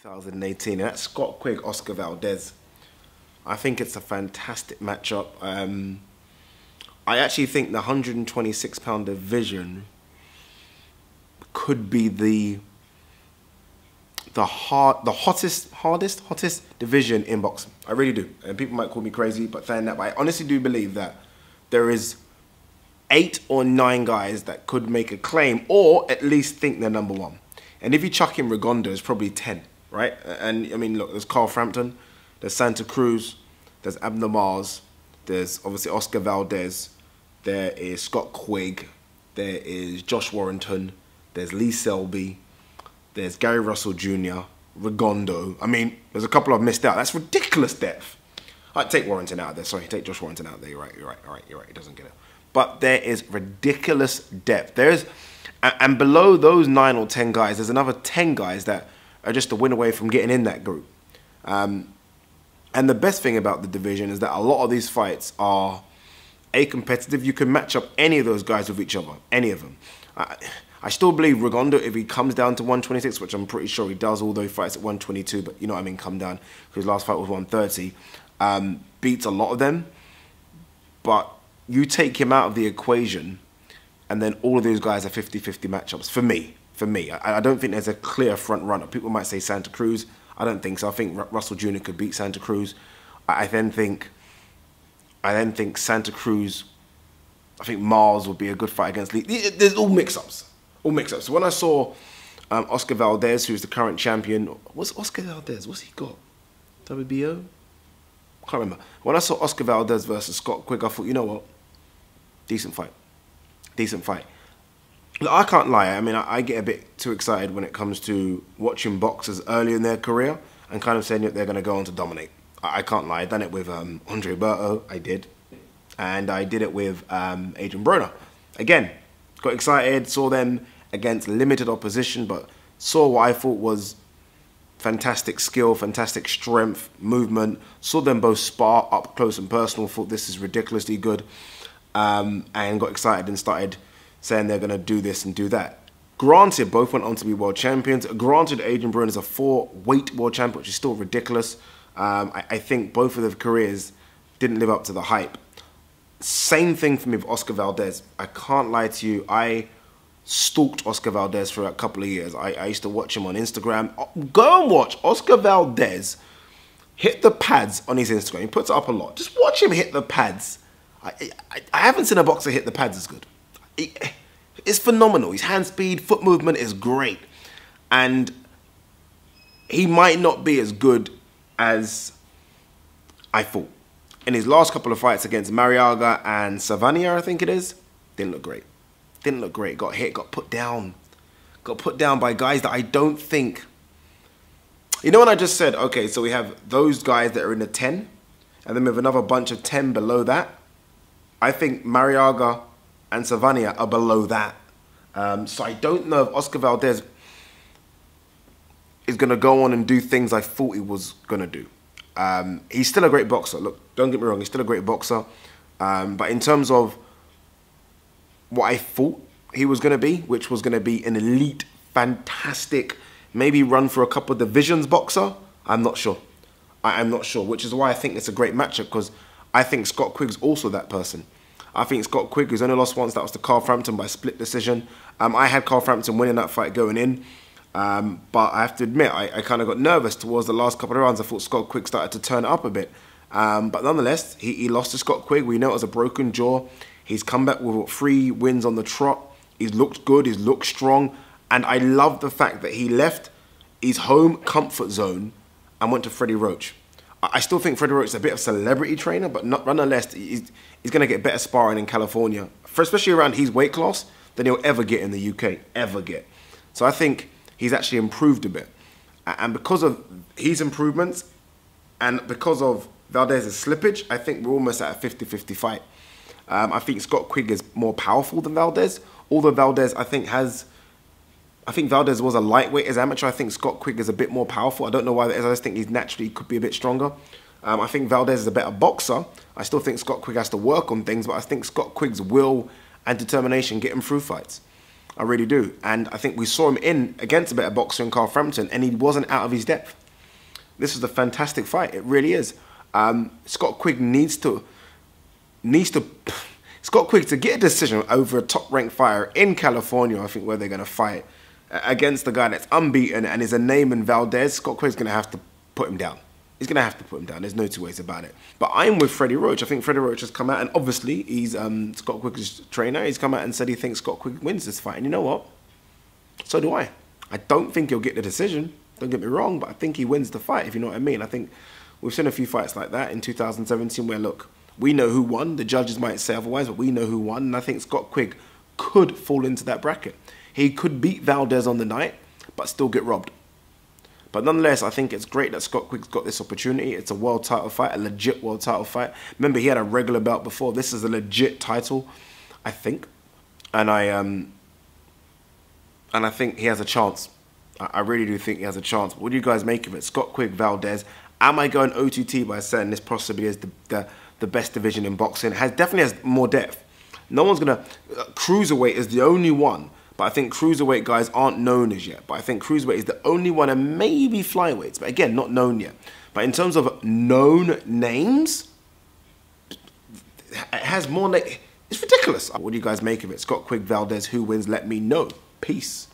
2018, and that's Scott Quigg, Oscar Valdez. I think it's a fantastic matchup. I actually think the 126-pound division could be the hottest division in boxing. I really do. And people might call me crazy, but saying that, but I honestly do believe that there is 8 or 9 guys that could make a claim, or at least think they're number one. And if you chuck in Rigonda, it's probably 10, right? And I mean, look, there's Carl Frampton, there's Santa Cruz, there's Abner Mars, there's obviously Oscar Valdez, there is Scott Quigg, there is Josh Warrington, there's Lee Selby, there's Gary Russell Jr., Rigondo. I mean, there's a couple I've missed out. That's ridiculous depth. I'd take Warrington out of there. Sorry, take Josh Warrington out of there. You're right. All right, you're right. He doesn't get it. But there is ridiculous depth. There's, and below those 9 or 10 guys, there's another 10 guys that are just a win away from getting in that group. And the best thing about the division is that a lot of these fights are competitive. You can match up any of those guys with each other, any of them. I still believe Rigonda, if he comes down to 126, which I'm pretty sure he does, although he fights at 122, but you know what I mean, come down, because his last fight was 130, beats a lot of them. But you take him out of the equation, and then all of those guys are 50-50 matchups, for me. I don't think there's a clear front runner. People might say Santa Cruz. I don't think so. I think Russell Jr. could beat Santa Cruz. I then think Santa Cruz, I think Mars would be a good fight against Lee. There's all mix-ups. So when I saw Oscar Valdez, who's the current champion, what's Oscar Valdez? What's he got? WBO? I can't remember. When I saw Oscar Valdez versus Scott Quigg, I thought, you know what? Decent fight. Look, I can't lie. I mean, I get a bit too excited when it comes to watching boxers early in their career and kind of saying that they're going to go on to dominate. I can't lie. I've done it with Andre Berto. I did. And I did it with Adrian Broner. Again, got excited, saw them against limited opposition, but saw what I thought was fantastic skill, fantastic strength, movement. Saw them both spar up close and personal, thought this is ridiculously good, and got excited and started saying they're going to do this and do that. Granted, both went on to be world champions. Granted, Adrian Broner is a 4-weight world champion, which is still ridiculous. I think both of their careers didn't live up to the hype. Same thing for me with Oscar Valdez. I can't lie to you. I stalked Oscar Valdez for a couple of years. I used to watch him on Instagram. Go and watch Oscar Valdez hit the pads on his Instagram. He puts it up a lot. Just watch him hit the pads. I haven't seen a boxer hit the pads as good. It's phenomenal. His hand speed, foot movement is great. And he might not be as good as I thought. In his last couple of fights against Mariaga and Savania, I think it is, didn't look great. Got hit, got put down. Got put down by guys that I don't think... You know when I just said, okay, so we have those guys that are in the 10, and then we have another bunch of 10 below that. I think Mariaga and Savania are below that. So I don't know if Oscar Valdez is going to go on and do things I thought he was going to do. He's still a great boxer. Look, don't get me wrong, he's still a great boxer. But in terms of what I thought he was going to be, which was going to be an elite, fantastic, maybe run for a couple of divisions boxer, I'm not sure. I'm not sure, which is why I think it's a great matchup, because I think Scott Quigg's also that person. I think Scott Quigg, who's only lost once, that was to Carl Frampton by split decision. I had Carl Frampton winning that fight going in. But I have to admit, I kind of got nervous towards the last couple of rounds. I thought Scott Quigg started to turn it up a bit. But nonetheless, he lost to Scott Quigg. We know it was a broken jaw. He's come back with 3 wins on the trot. He's looked good. He's looked strong. And I love the fact that he left his home comfort zone and went to Freddie Roach. I still think Freddie Roach is a bit of a celebrity trainer, but nonetheless, he's going to get better sparring in California, especially around his weight class, than he'll ever get in the UK, ever get. So I think he's actually improved a bit. And because of his improvements and because of Valdez's slippage, I think we're almost at a 50-50 fight. I think Scott Quigg is more powerful than Valdez, although Valdez, I think Valdez was a lightweight as amateur. I think Scott Quigg is a bit more powerful. I don't know why that is. I just think he's naturally could be a bit stronger. I think Valdez is a better boxer. I still think Scott Quigg has to work on things, but I think Scott Quigg's will and determination get him through fights. I really do. And I think we saw him in against a better boxer in Carl Frampton, and he wasn't out of his depth. This was a fantastic fight. It really is. Scott Quigg Scott Quigg to get a decision over a top-ranked fighter in California, I think, where they're going to fight against the guy that's unbeaten and is a name in Valdez. Scott Quigg's going to have to put him down. He's going to have to put him down. There's no two ways about it. But I'm with Freddie Roach. I think Freddie Roach has come out, and obviously he's Scott Quigg's trainer. He's come out and said he thinks Scott Quigg wins this fight. And you know what? So do I. I don't think he'll get the decision. Don't get me wrong, but I think he wins the fight, if you know what I mean. I think we've seen a few fights like that in 2017 where, look, we know who won. The judges might say otherwise, but we know who won. And I think Scott Quigg could fall into that bracket. He could beat Valdez on the night, but still get robbed. But nonetheless, I think it's great that Scott Quigg's got this opportunity. It's a world title fight, a legit world title fight. Remember, he had a regular belt before. This is a legit title, I think. And I think he has a chance. I really do think he has a chance. But what do you guys make of it? Scott Quigg, Valdez. Am I going OTT by saying this possibly is the best division in boxing? Definitely has more depth. No one's going to... Cruiserweight is the only one. But I think cruiserweight guys aren't known as yet. But I think cruiserweight is the only one, and maybe flyweights. But again, not known yet. But in terms of known names, it has more... It's ridiculous. What do you guys make of it? Scott Quigg, Valdez, who wins? Let me know. Peace.